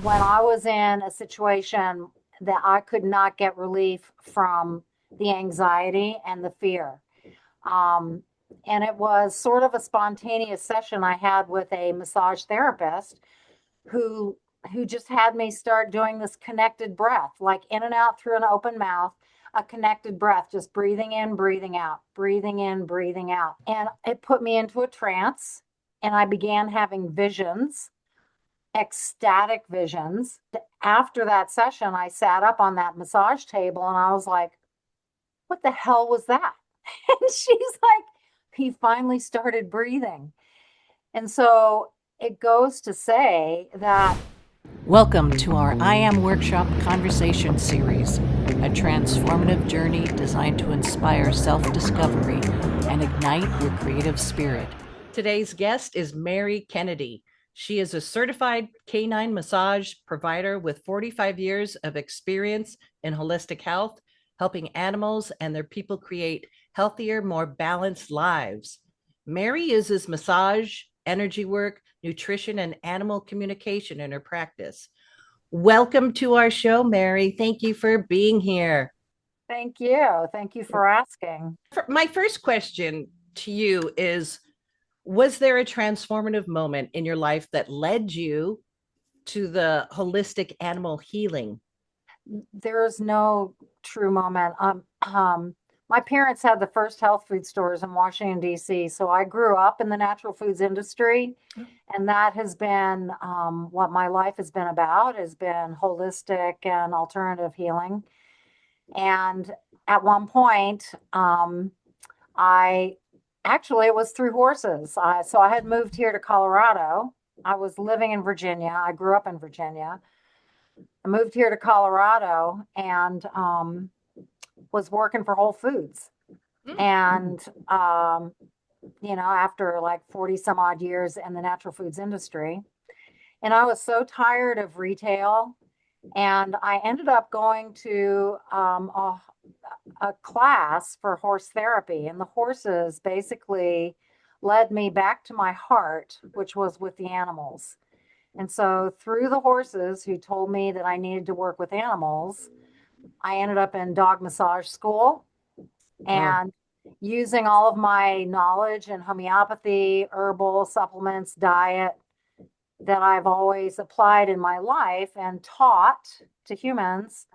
when I was in a situation that I could not get relief from the anxiety and the fear. Um, and it was sort of a spontaneous session I had with a massage therapist who who just had me start doing this connected breath, like in and out through an open mouth, a connected breath, just breathing in, breathing out, breathing in, breathing out. And it put me into a trance and I began having visions, ecstatic visions. After that session, I sat up on that massage table and I was like, what the hell was that? And she's like, he finally started breathing. And so it goes to say that. Welcome to our I Am Workshop Conversation Series, a transformative journey designed to inspire self discovery and ignite your creative spirit. Today's guest is Mary Kennedy. She is a certified canine massage provider with 45 years of experience in holistic health, helping animals and their people create healthier, more balanced lives. Mary uses massage, energy work, nutrition, and animal communication in her practice. Welcome to our show, Mary. Thank you for being here. Thank you. Thank you for asking. My first question to you is: was there a transformative moment in your life that led you to the holistic animal healing? There's no true moment. My parents had the first health food stores in Washington, D.C., so I grew up in the natural foods industry, and that has been what my life has been about, has been holistic and alternative healing. And at one point, I actually, it was through horses. So I had moved here to Colorado. I was living in Virginia. I grew up in Virginia. I moved here to Colorado and was working for Whole Foods. And, after like 40 some odd years in the natural foods industry, and I was so tired of retail. And I ended up going to a class for horse therapy. And the horses basically led me back to my heart, which was with the animals. And so, through the horses who told me that I needed to work with animals, I ended up in dog massage school Wow. and using all of my knowledge in homeopathy, herbal supplements, diet that I've always applied in my life and taught to humans.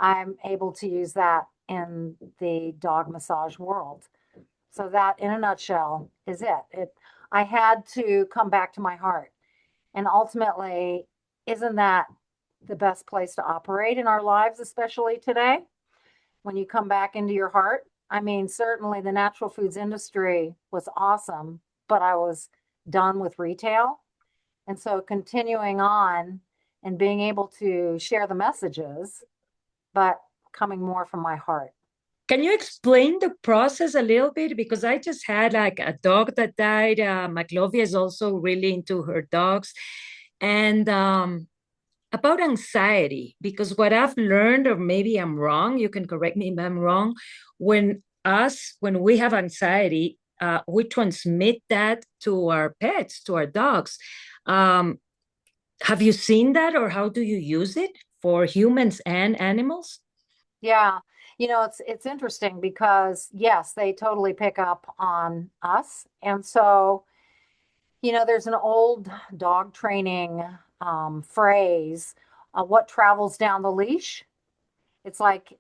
I'm able to use that in the dog massage world. So that in a nutshell is it. I had to come back to my heart. And ultimately, isn't that the best place to operate in our lives, especially today? When you come back into your heart. I mean, certainly the natural foods industry was awesome, but I was done with retail. And so continuing on and being able to share the messages, but coming more from my heart. Can you explain the process a little bit? Because I just had like a dog that died. Maclovia is also really into her dogs. And about anxiety, because what I've learned, or maybe I'm wrong, you can correct me if I'm wrong, when we have anxiety, we transmit that to our pets, to our dogs. Um, have you seen that, or how do you use it for humans and animals? Yeah. It's interesting because yes, they totally pick up on us. And so, there's an old dog training phrase, what travels down the leash. It's like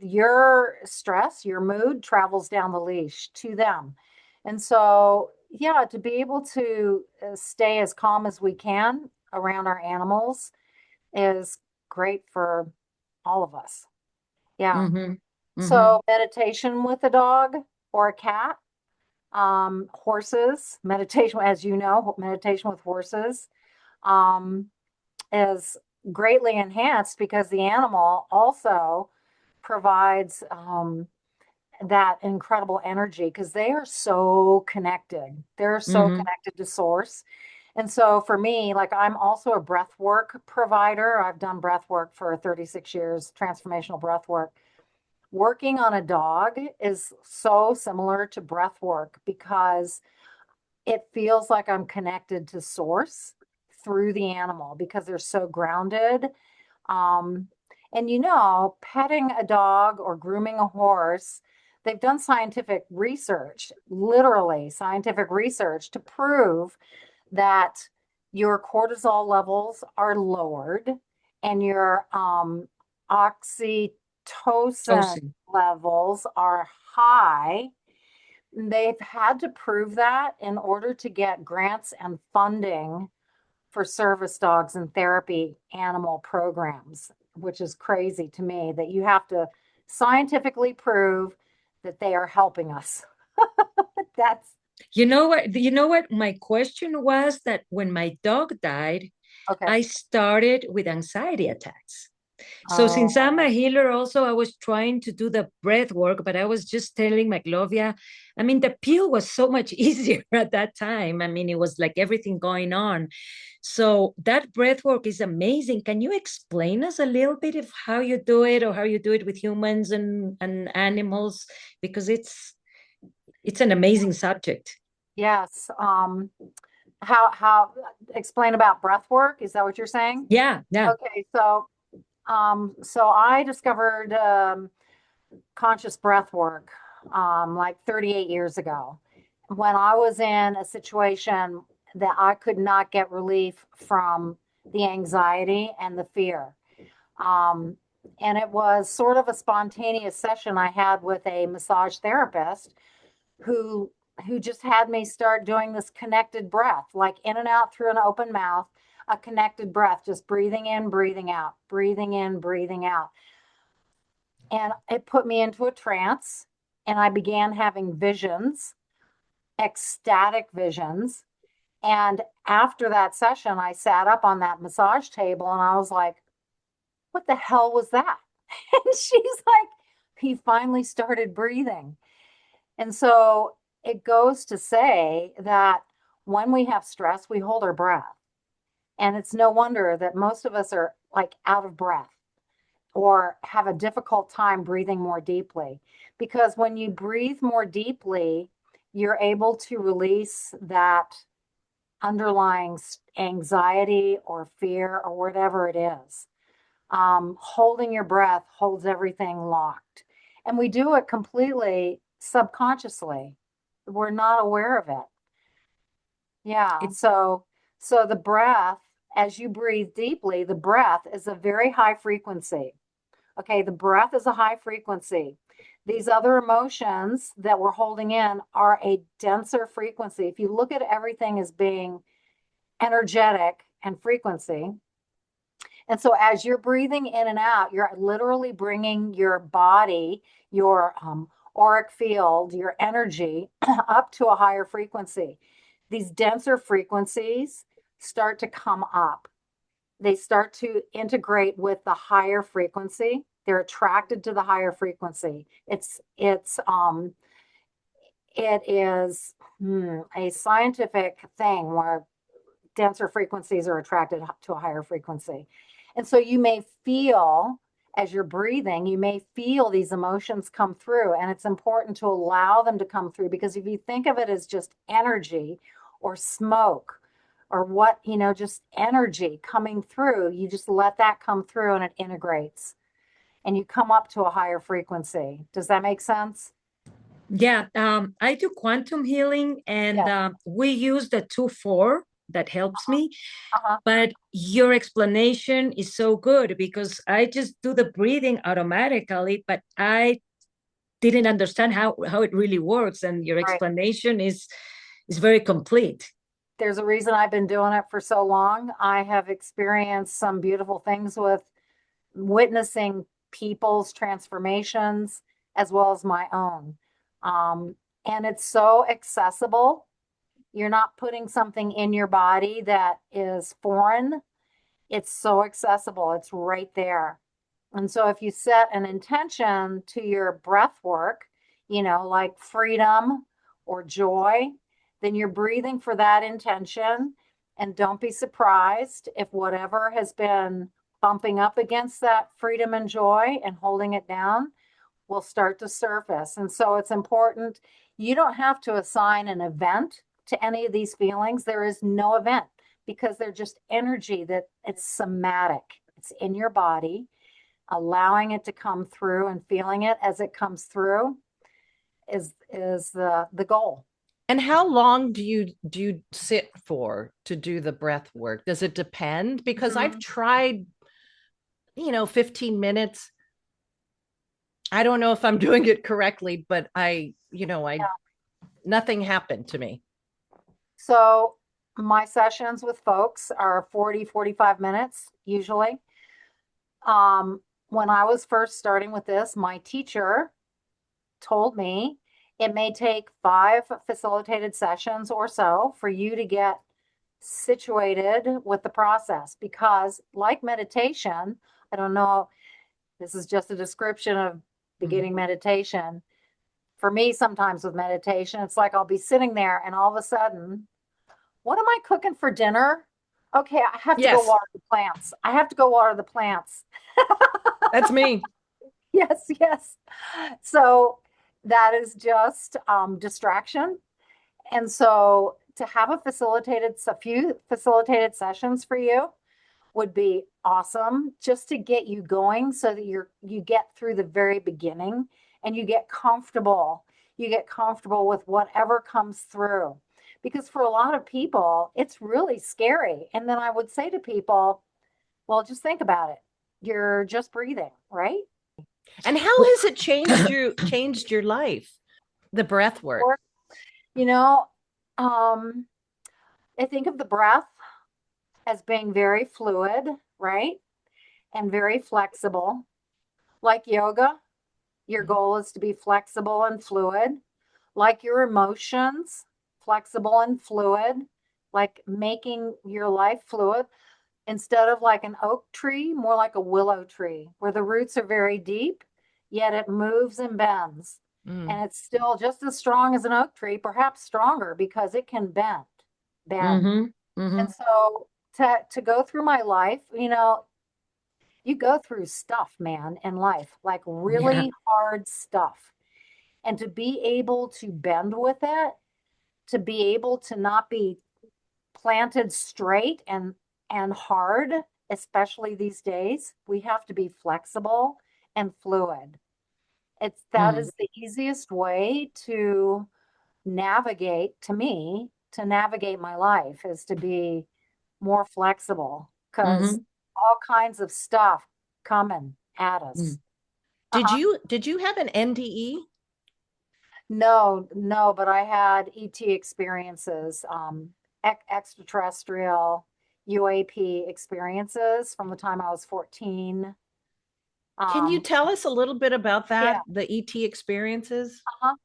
your stress, your mood travels down the leash to them. And so, yeah, to be able to stay as calm as we can around our animals is great for all of us. Yeah. Mm-hmm. Mm-hmm. So, meditation with a dog or a cat, horses, meditation, as you know, meditation with horses um, is greatly enhanced because the animal also provides that incredible energy because they are so connected. They're so Mm-hmm. connected to source. And so for me, like I'm also a breath work provider. I've done breath work for 36 years, transformational breath work. Working on a dog is so similar to breath work because it feels like I'm connected to source through the animal because they're so grounded. Um, and petting a dog or grooming a horse, they've done scientific research, literally scientific research, to prove that your cortisol levels are lowered and your oxytocin Tosin. levels are high. They've had to prove that in order to get grants and funding for service dogs and therapy animal programs, which is crazy to me that you have to scientifically prove that they are helping us. That's You know what? My question was that when my dog died, okay. I started with anxiety attacks. So since I'm a Oh, healer, also I was trying to do the breath work, but I was just telling Maglovia, I mean, the pill was so much easier at that time. I mean, it was like everything going on. So that breath work is amazing. Can you explain us a little bit of how you do it or how you do it with humans and animals? Because it's an amazing subject. yes. How explain about breath work? Is that what you're saying? Yeah, yeah. Okay, so I discovered conscious breath work like 38 years ago when I was in a situation that I could not get relief from the anxiety and the fear. Um, and it was sort of a spontaneous session I had with a massage therapist who who just had me start doing this connected breath, like in and out through an open mouth, a connected breath, just breathing in, breathing out, breathing in, breathing out. And it put me into a trance, and I began having visions, ecstatic visions. And after that session, I sat up on that massage table and I was like, what the hell was that? And she's like, he finally started breathing. And so it goes to say that when we have stress, we hold our breath. And it's no wonder that most of us are like out of breath or have a difficult time breathing more deeply. Because when you breathe more deeply, you're able to release that underlying anxiety or fear or whatever it is. Holding your breath holds everything locked. And we do it completely subconsciously. We're not aware of it. Yeah. It, So the breath, as you breathe deeply, the breath is a very high frequency. Okay, the breath is a high frequency. These other emotions that we're holding in are a denser frequency. If you look at everything as being energetic and frequency, and so as you're breathing in and out, you're literally bringing your body, your auric field, your energy up to a higher frequency. These denser frequencies start to come up. They start to integrate with the higher frequency. They're attracted to the higher frequency. It is a scientific thing where denser frequencies are attracted to a higher frequency. And so you may feel, as you're breathing, you may feel these emotions come through, and it's important to allow them to come through because if you think of it as just energy or smoke or just energy coming through, you just let that come through and it integrates and you come up to a higher frequency. Does that make sense? yeah, I do quantum healing and Yes. we use the 2-4 that helps Uh-huh. me. Uh-huh. But your explanation is so good because I just do the breathing automatically, but I didn't understand how it really works. And your Right. explanation is very complete. There's a reason I've been doing it for so long. I have experienced some beautiful things with witnessing people's transformations as well as my own. Um, and it's so accessible. You're not putting something in your body that is foreign. It's so accessible. It's right there. And so if you set an intention to your breath work, like freedom or joy, then you're breathing for that intention. And don't be surprised if whatever has been bumping up against that freedom and joy and holding it down will start to surface. And so it's important. You don't have to assign an event to any of these feelings. There is no event. because they're just energy that it's somatic. It's in your body, allowing it to come through and feeling it as it comes through is the goal. And how long do you sit for to do the breath work? Does it depend? Because I've tried, 15 minutes. I don't know if I'm doing it correctly, but Yeah. nothing happened to me. So my sessions with folks are 40, 45 minutes usually. When I was first starting with this, my teacher told me it may take 5 facilitated sessions or so for you to get situated with the process because, like meditation, I don't know, this is just a description of beginning meditation. For me, sometimes with meditation, it's like I'll be sitting there and all of a sudden, what am I cooking for dinner? Okay, I have to go Yes, water the plants. I have to go water the plants. that's me. Yes, yes. So that is just distraction. And so to have a few facilitated sessions for you would be awesome just to get you going so that you get through the very beginning and you get comfortable. You get comfortable with whatever comes through. Because for a lot of people, it's really scary. And then I would say to people, well, just think about it. You're just breathing, right? And how has it changed your life? The breath work. Or, you know, um, I think of the breath as being very fluid, right? And very flexible. Like yoga, your goal is to be flexible and fluid. Like your emotions, flexible and fluid. Like making your life fluid instead of like an oak tree, more like a willow tree, where the roots are very deep, yet it moves and bends. Mm. And it's still just as strong as an oak tree, perhaps stronger because it can bend. Mm-hmm. And Mm-hmm. so to go through my life, you go through stuff, man, in life, like Yeah. really hard stuff. And to be able to bend with it, to be able to not be planted straight and hard, especially these days, we have to be flexible and fluid. That Mm-hmm. is the easiest way to navigate, to me, to navigate my life is to be more flexible because Mm-hmm. all kinds of stuff coming at us. Did Uh-huh. you did you have an NDE? No, no, but I had ET experiences, extraterrestrial UAP experiences from the time I was 14. Can you Um, tell us a little bit about yeah. that, the ET experiences? Uh-huh.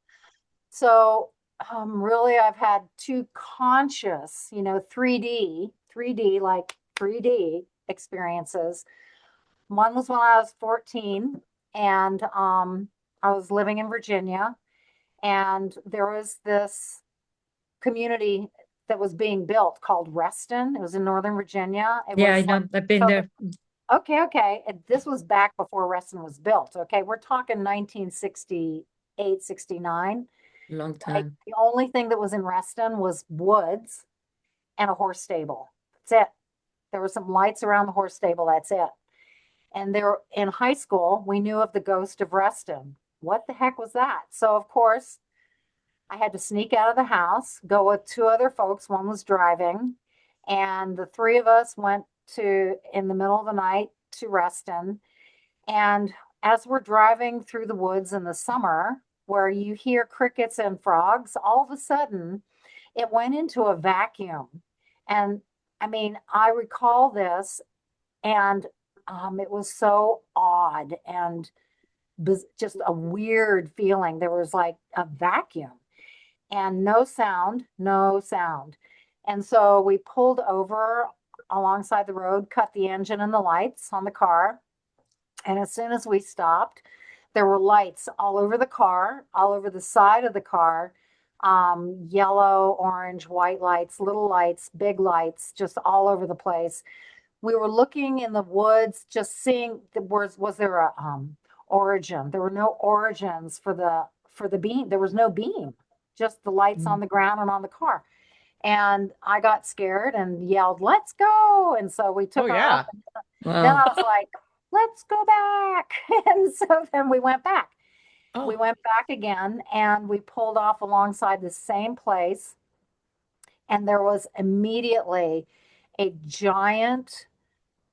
So, really, I've had two conscious, 3D, like 3D experiences. One was when I was 14, and I was living in Virginia, and there was this community that was being built called Reston. It was in Northern Virginia. It Yeah, I was like know. I've been so the there. okay, okay. And this was back before Reston was built. Okay, we're talking 1968, 69. Long Like time. the only thing that was in Reston was woods and a horse stable. That's it. There were some lights around the horse stable. That's it. And there in high school, we knew of the ghost of Reston. What the heck was that? So of course, I had to sneak out of the house, go with two other folks. One was driving, and the three of us went to in the middle of the night to Reston. And as we're driving through the woods in the summer, where you hear crickets and frogs, all of a sudden it went into a vacuum. And I mean, I recall this, and it was so odd and just a weird feeling. There was like a vacuum and no sound, no sound. And so we pulled over alongside the road, cut the engine and the lights on the car. And as soon as we stopped, there were lights all over the car, all over the side of the car, yellow, orange, white lights, little lights, big lights, just all over the place. We were looking in the woods, just seeing was there a origin? There were no origins for the beam. There was no beam, just the lights on the ground and on the car. And I got scared and yelled, "Let's go." And so we Oh took off. yeah. Then Wow. I was like, "Let's go back." And so then we went back. We Oh, went back again and we pulled off alongside the same place. And there was immediately a giant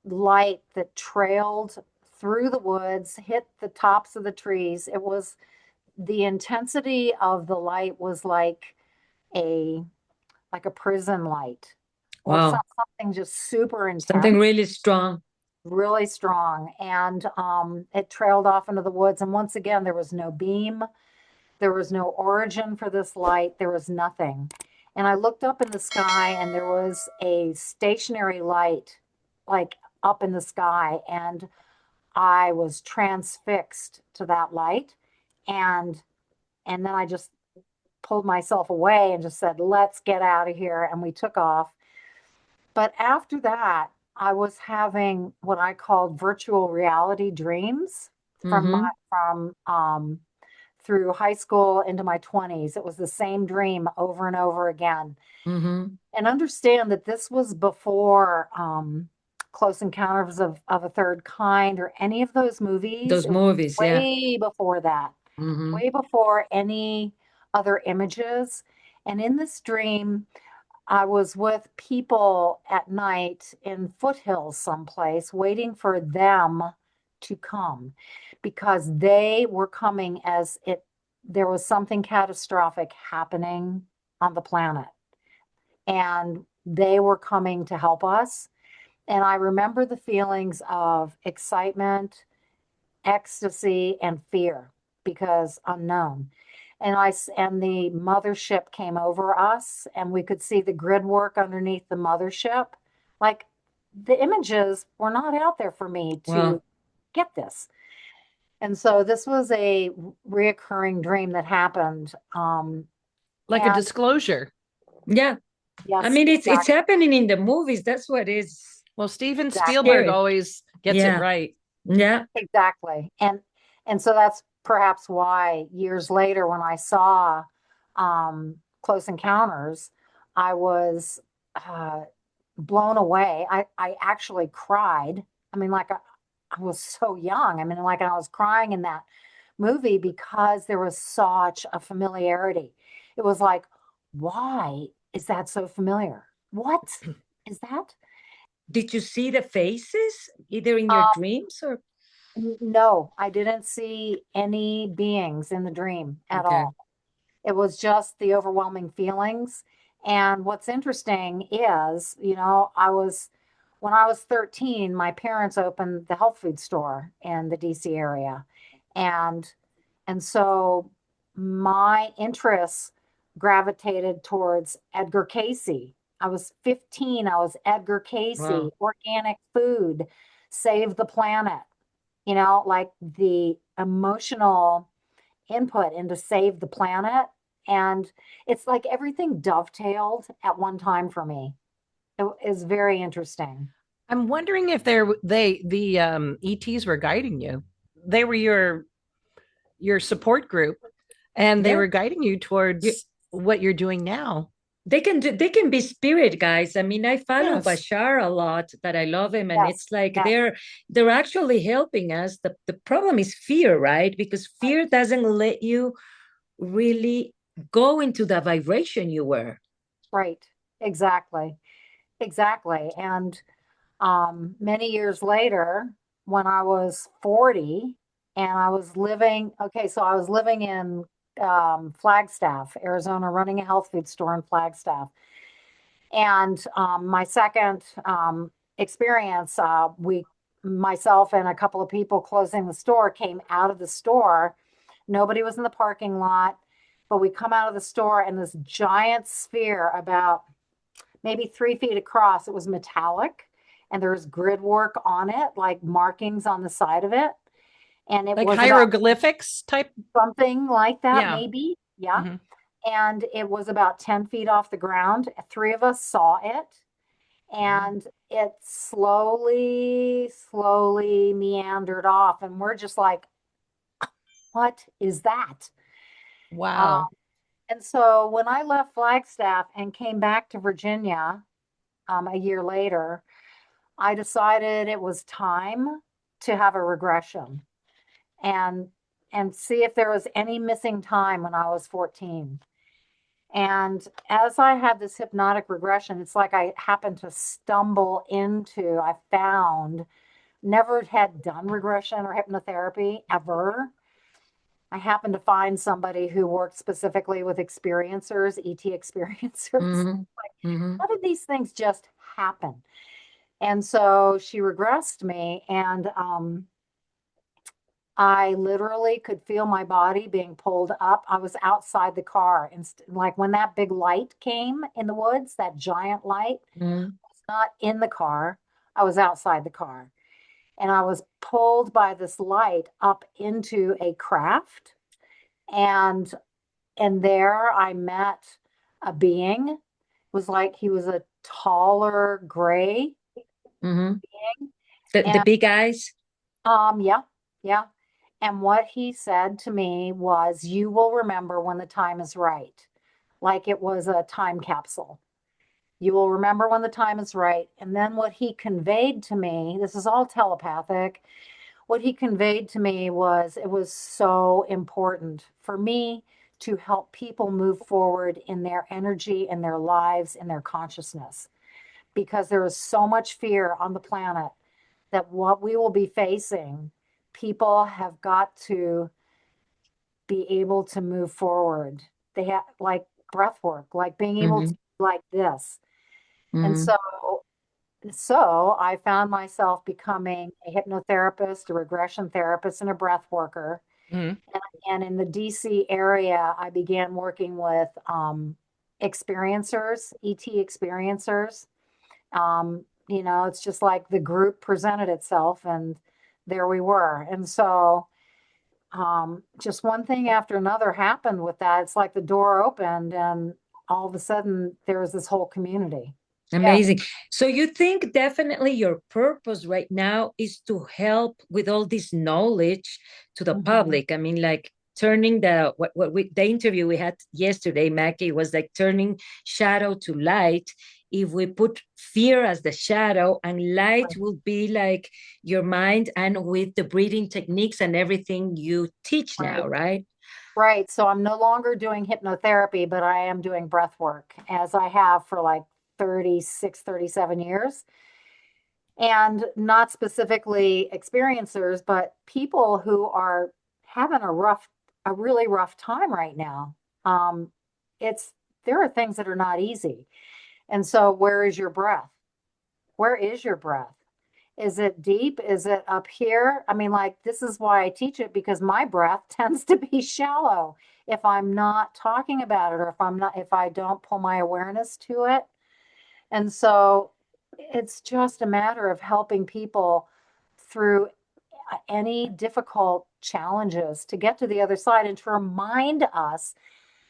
light that trailed through the woods, hit the tops of the trees. It was the intensity of the light was a like a prison light or Wow. something just super Something intense, really strong. really strong. And it trailed off into the woods. And once again, there was no beam, there was no origin for this light, there was nothing. And I looked up in the sky and there was a stationary light, like up in the sky. And I was transfixed to that light. And and then I just pulled myself away and just said, "Let's get out of here." And we took off. But after that, I was having what I called virtual reality dreams Mm-hmm. from through high school into my 20s. It was the same dream over and over again. Mm-hmm. And understand that this was before Close Encounters of a Third Kind or any of those movies. Those It was movies, yeah. way before that, Mm-hmm. way before any other images. And in this dream, I was with people at night in foothills someplace, waiting for them to come because they were coming as it there was something catastrophic happening on the planet and they were coming to help us. And I remember the feelings of excitement, ecstasy, and fear because unknown. And the mothership came over us, and we could see the grid work underneath the mothership. Like the images were not out there for me to Wow. get this. And so this was a reoccurring dream that happened. like a And disclosure. Yeah. I yes, mean, it's exactly, happening in the movies. That's what is Well, Steven exactly. Spielberg scary. always gets it Yeah. right. Yeah. Exactly. And so that's perhaps why years later when I saw Close Encounters, I was uh, blown away. I actually cried. I mean, I was so young. I mean, like I was crying in that movie because there was such a familiarity. It was like, why is that so familiar? What is that? Did you see the faces either in your Um, dreams or? No, I didn't see any beings in the dream at Okay. all. It was just the overwhelming feelings. And what's interesting is, when I was 13, my parents opened the health food store in the DC area. And and so my interests gravitated towards Edgar Casey. I was 15, I was Edgar Casey, Wow. organic food, save the planet, like the emotional input into save the planet. And it's like everything dovetailed at one time for me. It is very interesting. I'm wondering if the ETs were guiding you. They were your support group, and they Yeah. were guiding you You, towards what you're doing now. they can be spirit guys. I mean, I follow Yes. Bashar a lot, that I love him, and Yes, it's like yes, they're actually helping us. The problem is fear, right? Because right, fear doesn't let you really go into the vibration you were. right. Exactly. Exactly. And many years later, when I was 40 and I was living, okay, so I was living in Flagstaff, Arizona, running a health food store in Flagstaff. And my second experience, myself and a couple of people closing the store came out of the store. Nobody was in the parking lot, but we come out of the store and this giant sphere about maybe 3 feet across. It was metallic and there was grid work on it, like markings on the side of it. And it Like was about hieroglyphics type. something like that, Yeah. maybe. Yeah. Hmm. And it was about 10 feet off the ground. Three of us saw it. And it slowly meandered off. And we're just like, what is that? Um, Wow. And so when I left Flagstaff and came back to Virginia a year later, I decided it was time to have a regression and see if there was any missing time when I was 14. And as I had this hypnotic regression, it's like I happened to stumble into, I found, never had done regression or hypnotherapy ever. I happened to find somebody who worked specifically with experiencers, ET experiencers. Mm-hmm. Like, Mm-hmm. how did these things just happen? And so she regressed me, and I literally could feel my body being pulled up. I was outside the car, and like when that big light came in the woods, that giant light, Mm-hmm. I was not in the car. I was outside the car, and I was pulled by this light up into a craft, and there I met a being. It was like he was a taller gray Mm-hmm. being, The and big eyes. yeah, yeah. And what he said to me was, "You will remember when the time is right." Like it was a time capsule. You will remember when the time is right. And then what he conveyed to me, this is all telepathic. What he conveyed to me was it was so important for me to help people move forward in their energy, in their lives, in their consciousness, because there is so much fear on the planet that what we will be facing, people have got to be able to move forward. They have like breath work, like being able Mm-hmm. to like this. And Mm-hmm. so I found myself becoming a hypnotherapist, a regression therapist, and a breath worker. Mhm. And in the DC area, I began working with experiencers, ET experiencers. It's just like the group presented itself, and there we were. And so just one thing after another happened with that. It's like the door opened, and all of a sudden, there was this whole community. Yes. Amazing. So you think definitely your purpose right now is to help with all this knowledge to the Mhm. public. I mean, like turning the interview we had yesterday, Mackie, was like turning shadow to light. If we put fear as the shadow and light Right. will be like your mind and with the breathing techniques and everything you teach now, Right. right? Right. So I'm no longer doing hypnotherapy, but I am doing breath work as I have for like 36, 37 years. And not specifically experiencers, but people who are having a really rough time right now. Um, it's, there are things that are not easy. And so where is your breath? Where is your breath? Is it deep? Is it up here? I mean, like, this is why I teach it, because my breath tends to be shallow if I'm not talking about it, or if I don't pull my awareness to it. And so it's just a matter of helping people through any difficult challenges to get to the other side, and to remind us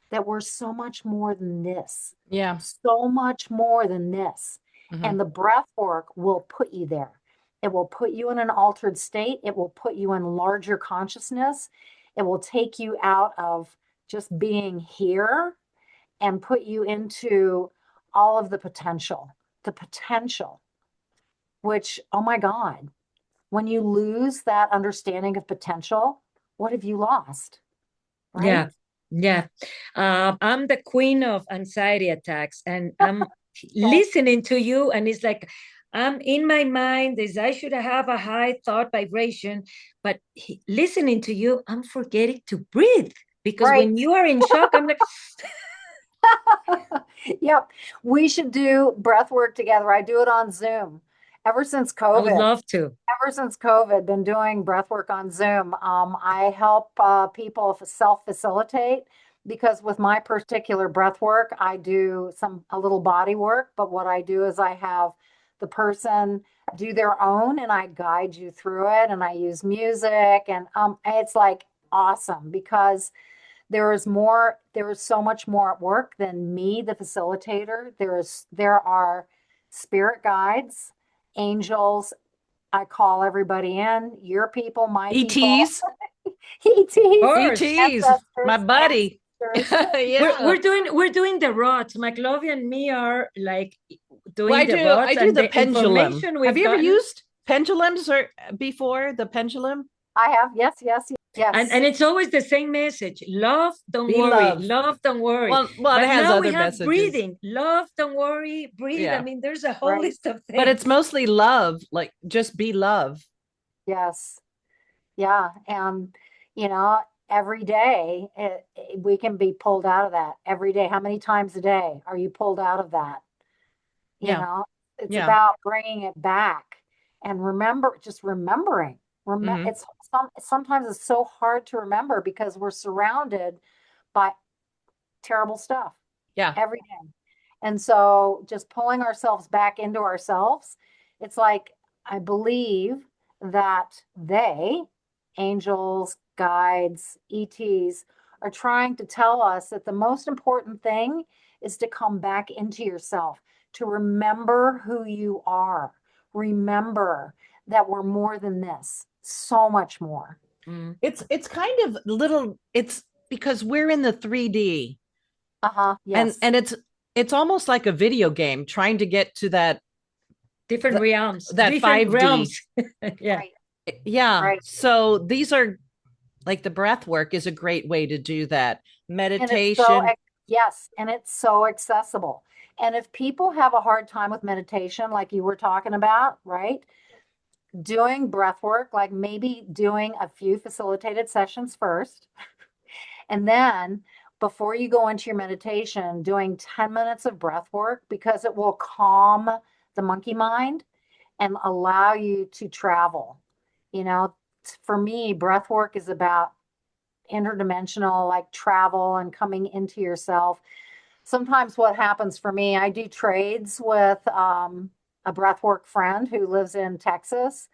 that we're so much more than this, Yeah. so much more than this. Mhm. And the breath work will put you there. It will put you in an altered state. It will put you in larger consciousness. It will take you out of just being here and put you into all of the potential, which, oh my God, when you lose that understanding of potential, what have you lost? Right? Yeah, yeah. I'm the queen of anxiety attacks, and I'm Okay. listening to you, and it's like I'm in my mind is I should have a high thought vibration, but listening to you, I'm forgetting to breathe because Right. when you are in shock, I'm like, Yep. We should do breath work together. I do it on Zoom. Ever since I would COVID, love to. ever since COVID, been doing breath work on Zoom. I help people self-facilitate, because with my particular breath work, I do a little body work, but what I do is I have the person do their own, and I guide you through it, and I use music, and it's like awesome, because there is so much more at work than me, the facilitator. There are spirit guides, angels. I call everybody in, your people, my people, ETs. Of ETs, course. ETs. My ancestors, buddy. Cheers. Yeah. We're doing the rods. McLovey and me are like Well, doing the I rods, do and the the pendulum. information Have we've you ever gotten. used pendulums or before the pendulum? I have. Yes, yes, And yes. it's always the same message: love, don't Be worry, love. love, don't worry. Well, it But has now we other have messages. breathing: love, don't worry, breathe. I Yeah. mean, there's a whole Right. list of But it's things. mostly love, like just be love. Yes. Yeah. And, you know, every day we can be pulled out of that every day. How many times a day are you pulled out of that? You Yeah. know, it's Yeah. about bringing it back and just remembering. Hmm. Sometimes it's so hard to remember because we're surrounded by terrible stuff Yeah. every day. And so just pulling ourselves back into ourselves, it's like I believe that angels, guides, ETs, are trying to tell us that the most important thing is to come back into yourself, to remember who you are. Remember that we're more than this, so much more. Mm. It's kind of little, it's because we're in the 3D, Uh-huh. and Yes. it's almost like a video game trying to get to Different the, realms, that different 5D. realms. Yeah. Right. Yeah. Right. So these are like the breath work is a great way to do that. And it's so, Meditation. yes, and it's so accessible. And if people have a hard time with meditation, like you were talking about, right? Doing breath work, like maybe doing a few facilitated sessions first, and then before you go into your meditation, doing 10 minutes of breath work because it will calm the monkey mind and allow you to travel. You know, for me, breath work is about interdimensional, like travel and coming into yourself. Sometimes what happens for me, I do trades with a breathwork friend who lives in Texas,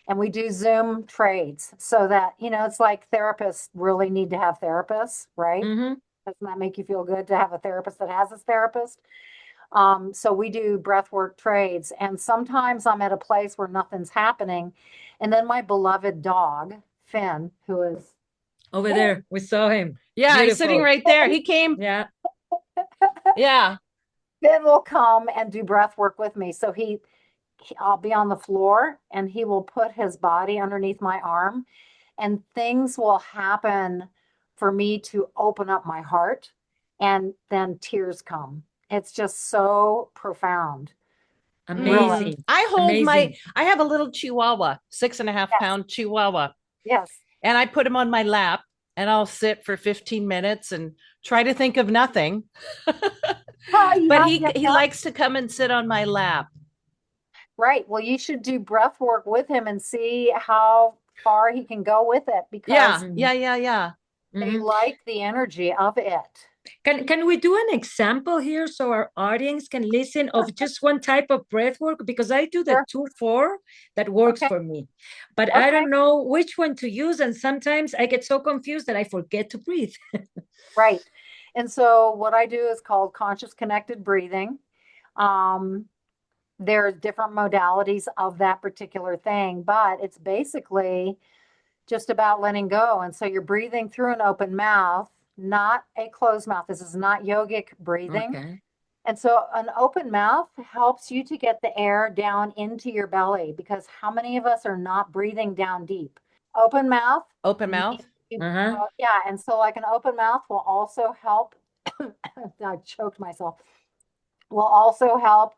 and we do Zoom trades so that, you know, it's like therapists really need to have therapists, right? Mm-hmm. Doesn't that make you feel good to have a therapist that has a therapist? So we do breathwork trades, and sometimes I'm at a place where nothing's happening, and then my beloved dog, Finn, who is Over there, we saw him. Yeah, he's sitting Beautiful. right there. He came. Yeah. Yeah. Finn will come and do breath work with me. So I'll be on the floor and he will put his body underneath my arm and things will happen for me to open up my heart and then tears come. It's just so profound. Really. Amazing. I Amazing. have a little chihuahua, six and a half Yes. pound chihuahua, Yes. and I put him on my lap and I'll sit for 15 minutes and try to think of nothing. But Yeah, yeah, he yeah. likes to come and sit on my lap. Right. Well, you should do breath work with him and see how far he can go with it because Yeah, Mhm. yeah. they Mhm. like the energy of it. Can we do an example here so our audience can listen of just one type of breath work? Because I do the Sure. 2-4 that works Okay. for me, but I Okay. don't know which one to use, and sometimes I get so confused that I forget to breathe. Right. And so what I do is called conscious connected breathing. Um, there's different modalities of that particular thing, but it's basically just about letting go. And so you're breathing through an open mouth, not a closed mouth. This is not yogic breathing. Okay. And so an open mouth helps you to get the air down into your belly because how many of us are not breathing down deep? Open mouth Open means mouth. Uh-huh. yeah, and so like an open mouth will also help. I choked myself. Will also help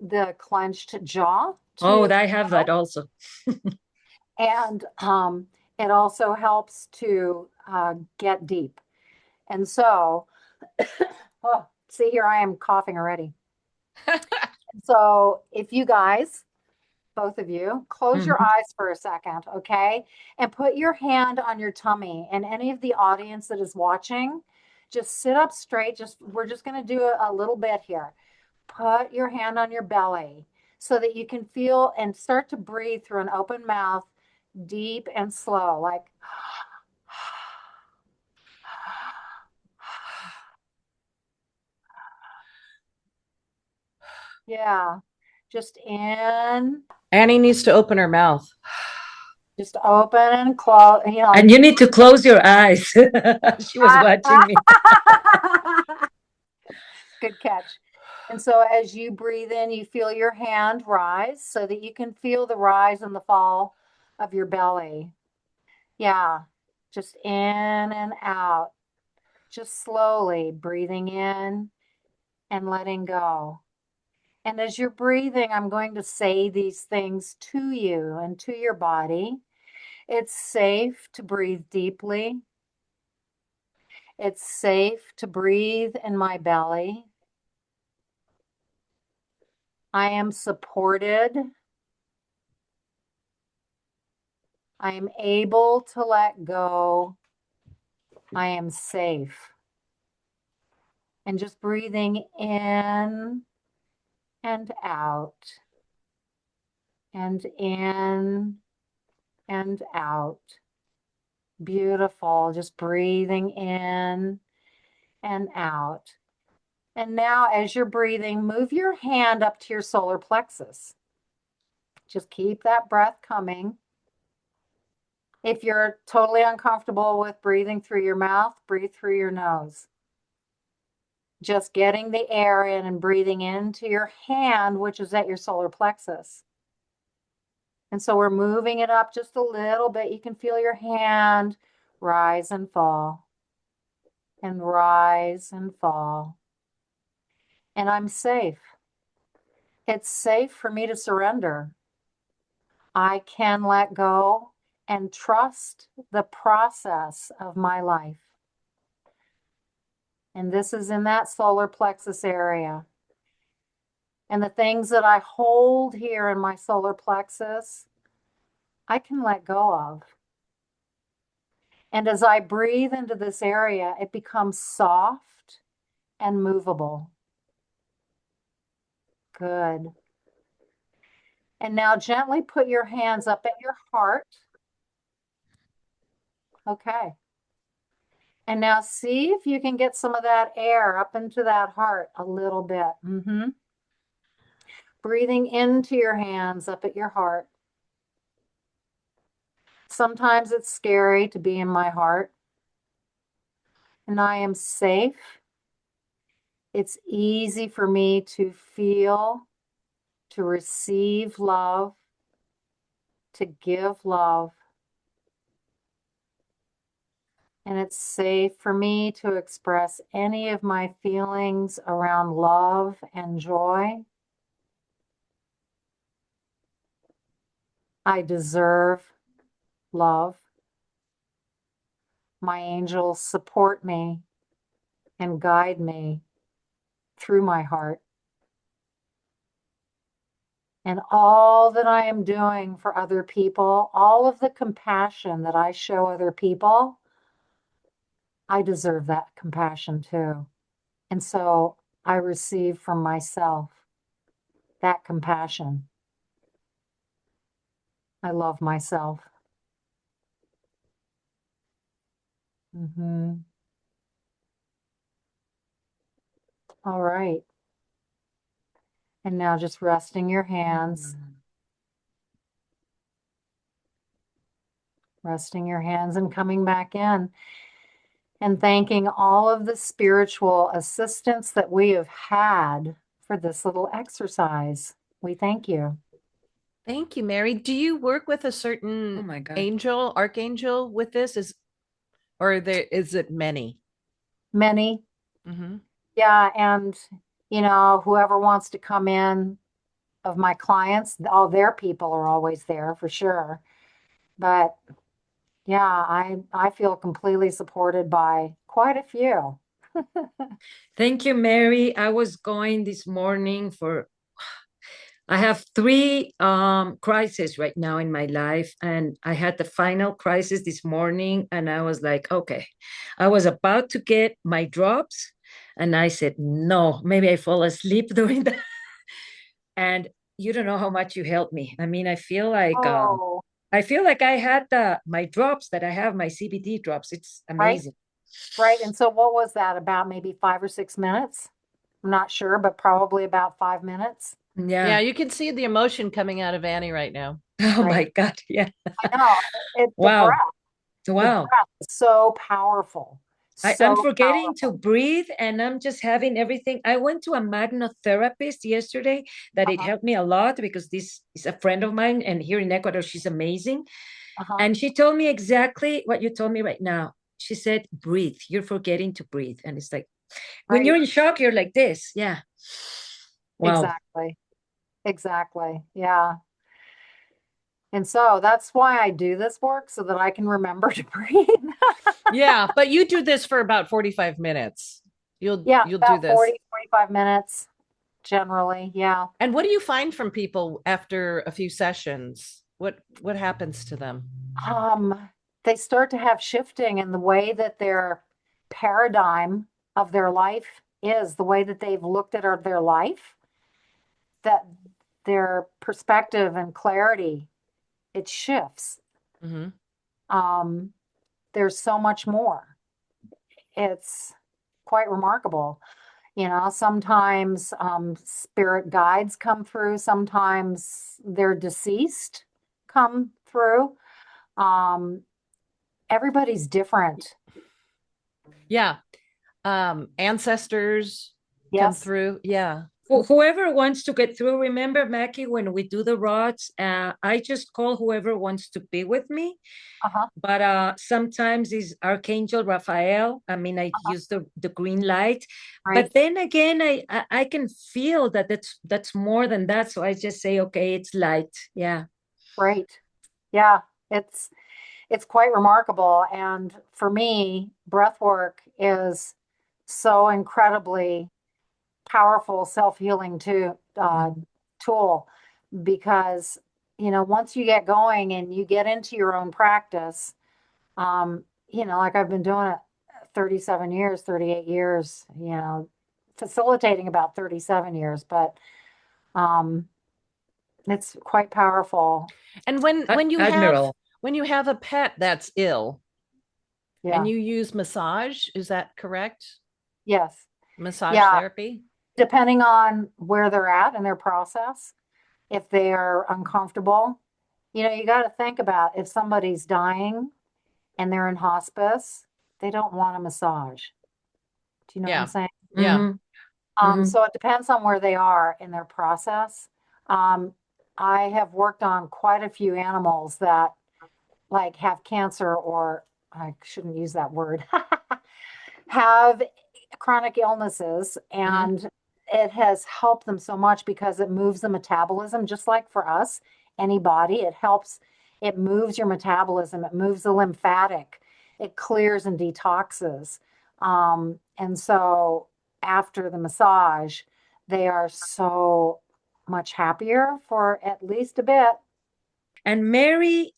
the clenched jaw Oh, to I have that flow, also. and it also helps to get deep. And so, oh, see here, I am coughing already. So if you guys, both of you, close your Mhm. eyes for a second, okay? And put your hand on your tummy. And any of the audience that is watching, just sit up straight. We're just going to do a little bit here. Put your hand on your belly so that you can feel and start to breathe through an open mouth, deep and slow, like yeah, just in Annie needs to open her mouth. Just open and close, And you need to close your eyes. She was watching me. Good catch. And so as you breathe in, you feel your hand rise so that you can feel the rise and the fall of your belly. Yeah, just in and out, just slowly breathing in and letting go. And as you're breathing, I'm going to say these things to you and to your body. It's safe to breathe deeply. It's safe to breathe in my belly. I am supported. I am able to let go. I am safe. And just breathing in and out, and in and out. Beautiful. Just breathing in and out. And now, as you're breathing, move your hand up to your solar plexus. Just keep that breath coming. If you're totally uncomfortable with breathing through your mouth, breathe through your nose. Just getting the air in and breathing into your hand, which is at your solar plexus. And so we're moving it up just a little bit. You can feel your hand rise and fall, and rise and fall. And I'm safe. It's safe for me to surrender. I can let go and trust the process of my life. And this is in that solar plexus area. And the things that I hold here in my solar plexus, I can let go of. And as I breathe into this area, it becomes soft and movable. Good. And now gently put your hands up at your heart. Okay. And now see if you can get some of that air up into that heart a little bit. Breathing into your hands up at your heart. Sometimes it's scary to be in my heart. And I am safe. It's easy for me to feel, to receive love, to give love. And it's safe for me to express any of my feelings around love and joy. I deserve love. My angels support me and guide me through my heart. And all that I am doing for other people, all of the compassion that I show other people, I deserve that compassion too. And so I receive from myself that compassion. I love myself. All right. And now just resting your hands, resting your hands and coming back in and thanking all of the spiritual assistance that we have had for this little exercise. We thank you. Thank you, Mary. Do you work with a Oh certain my God. angel, archangel with this? Is it many? Many. Mm-hmm. Yeah. And, whoever wants to come in of my clients, all their people are always there for sure. But yeah, I feel completely supported by quite a few. Thank you, Mary. I was going this morning for I have three crises right now in my life, and I had the final crisis this morning, and I was like, okay, I was about to get my drops, and I said, no, maybe I fall asleep doing that. And you don't know how much you helped me. I mean, Oh, I feel like I had my drops that I have, my CBD drops. It's right, amazing. right. And so what was that about? Maybe 5 or 6 minutes? I'm not sure, but probably about 5 minutes. Yeah, Yeah. you can see the emotion coming out of Annie right now. Oh right? my God. Yeah. I know the breath, Wow. the Wow. breath is so powerful, I'm so forgetting to powerful. breathe and I'm just having everything. I went to a magnetotherapist yesterday that it Uh-huh, helped me a lot because this is a friend of mine and here in Ecuador, she's amazing. uh-huh, And she told me exactly what you told me right now. She said, breathe. You're forgetting to breathe. And it's like, when right. you're in shock, you're like this. Yeah. Wow. Exactly. Exactly. Yeah. And so that's why I do this work so that I can remember to breathe. Yeah, but you do this for about 45 minutes. Yeah, You'll do about this. 40, 45 minutes generally. Yeah. And what do you find from people after a few sessions? What happens to them? Um, they start to have shifting in the way that their paradigm of their life is, the way that they've looked at their life, that their perspective and clarity, it shifts. Hmm. Um, there's so much more. It's quite remarkable. Sometimes spirit guides come through, sometimes they're deceased come through. Um, everybody's different. Yeah. Ancestors come Yes. through. Yeah. Whoever wants to get through, remember, Mackie, when we do the rods, I just call whoever wants to be with me. Uh-huh. But sometimes it's Archangel Raphael. I mean, I Uh-huh. use the green light. Right. But then again, I can feel that that's more than that. So I just say, okay, it's light. Yeah. Right. Yeah. It's it's quite remarkable. And for me, breath work is so incredibly powerful self-healing Mhm. tool because once you get going and you get into your own practice, like I've been doing it 37 years, 38 years, facilitating about 37 years, but um, it's quite powerful. And when Admiral. you have a pet that's ill and Yeah. you use massage, is that correct? Yes. Massage Yeah. therapy? Depending on where they're at in their process, if they are uncomfortable, you got to think about if somebody's dying and they're in hospice, they don't want a massage. Do you know what I'm Yeah. saying? Yeah. Hmm. Hmm. So it depends on where they are in their process. Um, I have worked on quite a few animals that like have cancer, or I shouldn't use that word, have chronic illnesses, Hmm. and it has helped them so much because it moves the metabolism, just like for us, any body, it moves your metabolism, it moves the lymphatic, it clears and detoxes. And so after the massage, they are so much happier for at least a bit. And Mary,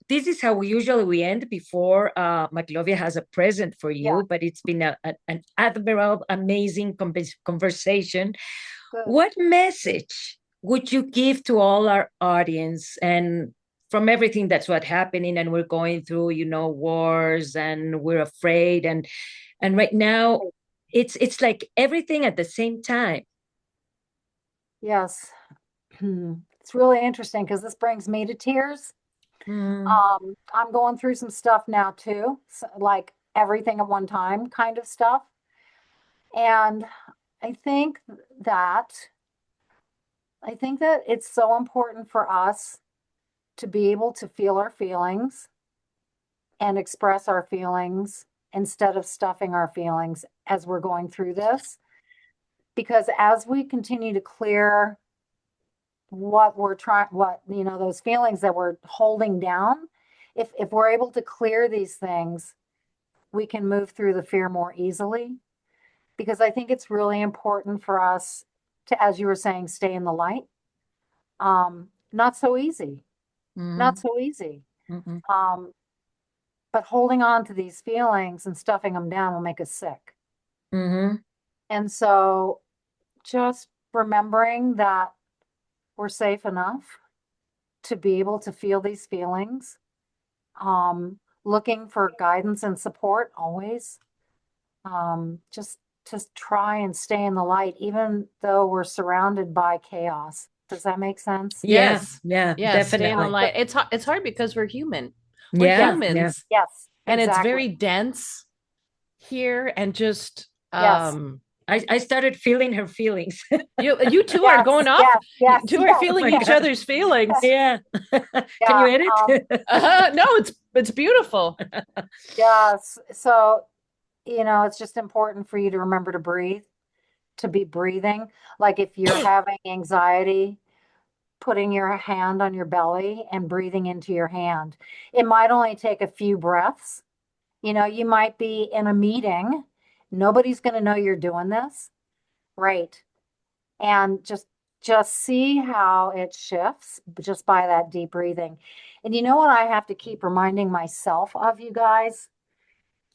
this is how we usually end before Maclovia has a present for Yeah, you, but it's been an admirable, amazing conversation. good. What message would you give to all our audience and from everything that's what happening and we're going through, wars and we're afraid and right now it's like everything at the same time. Yes. It's really interesting because this brings me to tears. Mm, I'm going through some stuff now too, like everything at one time kind of stuff. And I think that I think that it's so important for us to be able to feel our feelings and express our feelings instead of stuffing our feelings as we're going through this. Because as we continue to clear those feelings that we're holding down, if we're able to clear these things, we can move through the fear more easily. Because I think it's really important for us to, as you were saying, stay in the light. Not so easy, not mm, so easy. mm, Um, but holding on to these feelings and stuffing them down will make us sick. mm, And so just remembering that we're safe enough to be able to feel these feelings, looking for guidance and support always, just to try and stay in the light, even though we're surrounded by chaos. Does that make sense? Yes. Yeah, Yes. Staying definitely. online. It's hard because we're human. We're Yeah, humans. Yes, And it's exactly. very dense here and just Yes. I started feeling her feelings. you two are Yes, going off. yes, yes, You two are yes, Oh feeling my each God. other's feelings. Yeah. Can yeah. you edit? No, it's beautiful. Yes. So, it's just important for you to remember to breathe, to be breathing. Like if you're having anxiety, putting your hand on your belly and breathing into your hand. It might only take a few breaths. You might be in a meeting. Nobody's going to know you're doing this. Right. And just see how it shifts just by that deep breathing. And you know what I have to keep reminding myself of, you guys?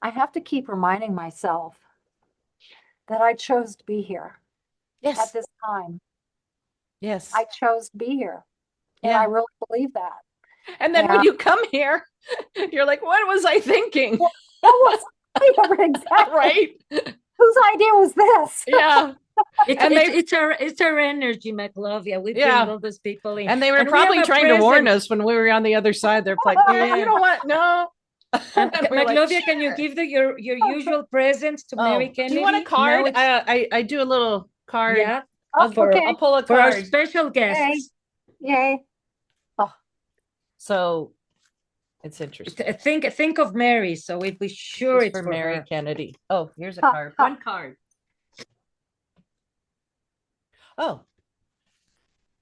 I have to keep reminding myself that I chose to be here at Yes. this time. Yes. I chose to be here. And I Yeah. really believe that. And then when And you come here, you're like, what was I thinking? what was exactly Right? whose idea was this? Yeah. And they It's our energy, McLovia. We bring yeah. all those people in. And they were We have probably a trying to warn present. us when we were on the other side. They're like, you Yeah. know what? No. And we're like, McLovia, can you sure. give your usual present to Mary Oh, do you want a Kennedy? Now card? it's I do a little card. yeah Oh, I'll okay. pull a for our card. special Yay. guests. Yay. Oh, So it's interesting. Think of Mary, so we'd be sure It's it's for for Mary her. Kennedy. Oh, here's a ha, card. ha. One card. Oh,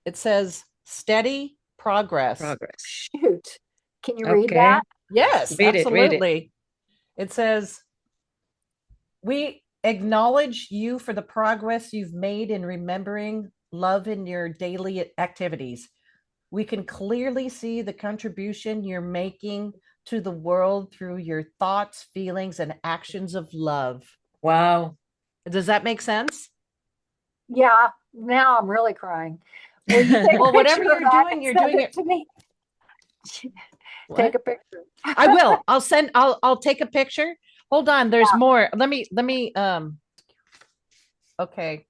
it says steady progress. Progress. Shoot. Can you read Okay, that? Yes, read it. Read it. absolutely. It says, we acknowledge you for the progress you've made in remembering love in your daily activities. We can clearly see the contribution you're making to the world through your thoughts, feelings, and actions of love. Wow. Does that make sense? Yeah. Now I'm really crying. Will you take a Well, whatever picture of you're that doing, and you're send doing it it. to me? What? Take a picture. I will. I'll take a picture. Hold on, there's more. Let me okay.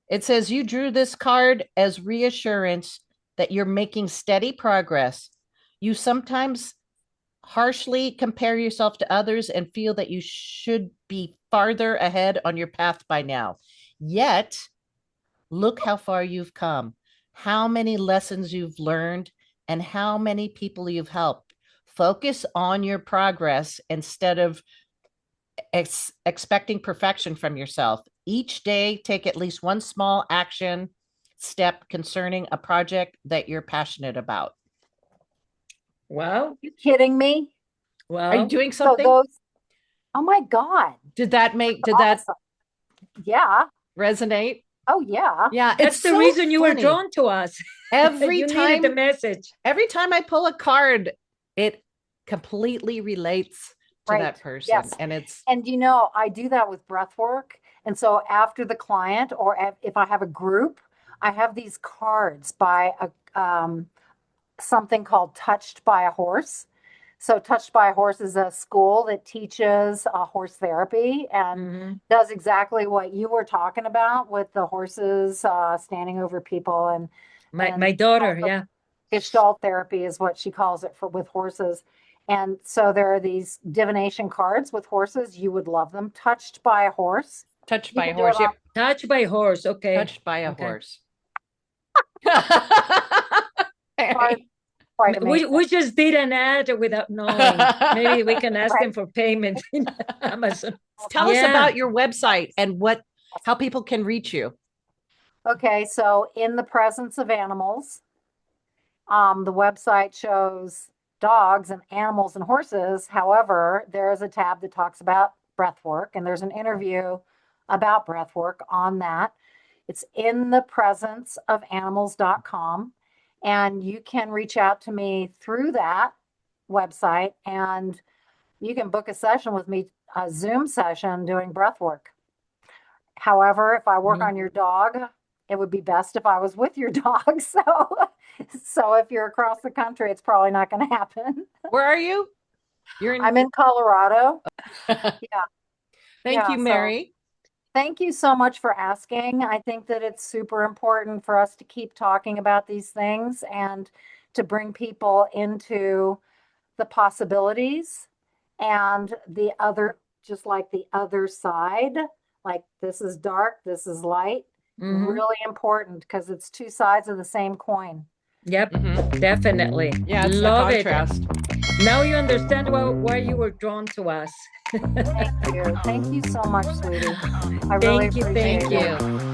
It says you drew this card as reassurance that you're making steady progress. You sometimes harshly compare yourself to others and feel that you should be farther ahead on your path by now. Yet, look how far you've come, how many lessons you've learned, and how many people you've helped. Focus on your progress instead of expecting perfection from yourself. Each day, take at least one small action step concerning a project that you're passionate about. Wow. You kidding me? Are you Wow. doing So something? oh my God. Did that Awesome. Yeah. resonate? Oh yeah. Yeah, It's the so reason you were funny. drawn to us. Every You needed the time, message. every time I pull a card, it completely relates to Right. that person. Yes. And it's And I do that with breath work. And so after the client, or if I have a group, I have these cards by something called Touched by a Horse. So Touched by a Horse is a school that teaches horse therapy and Mhm. does exactly what you were talking about with the horses standing over people My and daughter, yeah. Gestalt therapy is what she calls it for with horses. And so there are these divination cards with horses. You would love them. Touched by a horse. touched You by a can do it horse. on Yep. Touched by horse. Okay. Touched by a Okay. horse. cards. Quite amazing. We just did an ad without knowing. Maybe we can ask Right. them for payment in Amazon. Tell us Yeah. about your website and how people can reach you. Okay, so in the presence of animals, the website shows dogs and animals and horses. However, there is a tab that talks about breath work, and there's an interview about breath work on that. It's in the presence of animals.com, and you can reach out to me through that website, and you can book a session with me, a Zoom session doing breath work. However, if I work Mhm. on your dog, it would be best if I was with your dog. So if you're across the country, it's probably not going to happen. Where are you? You're in I'm in Colorado. Yeah. Thank Yeah. you, Mary. Thank you so much for asking. I think that it's super important for us to keep talking about these things and to bring people into the possibilities and the other, just like the other side, like this is dark, this is light. Really important because it's two sides of the same coin. Yep, definitely. Yeah, it's Love the it. contrast. Now you understand why you were drawn to us. Thank you. Thank you so much, sweetie. I really Thank you, appreciate thank it. you.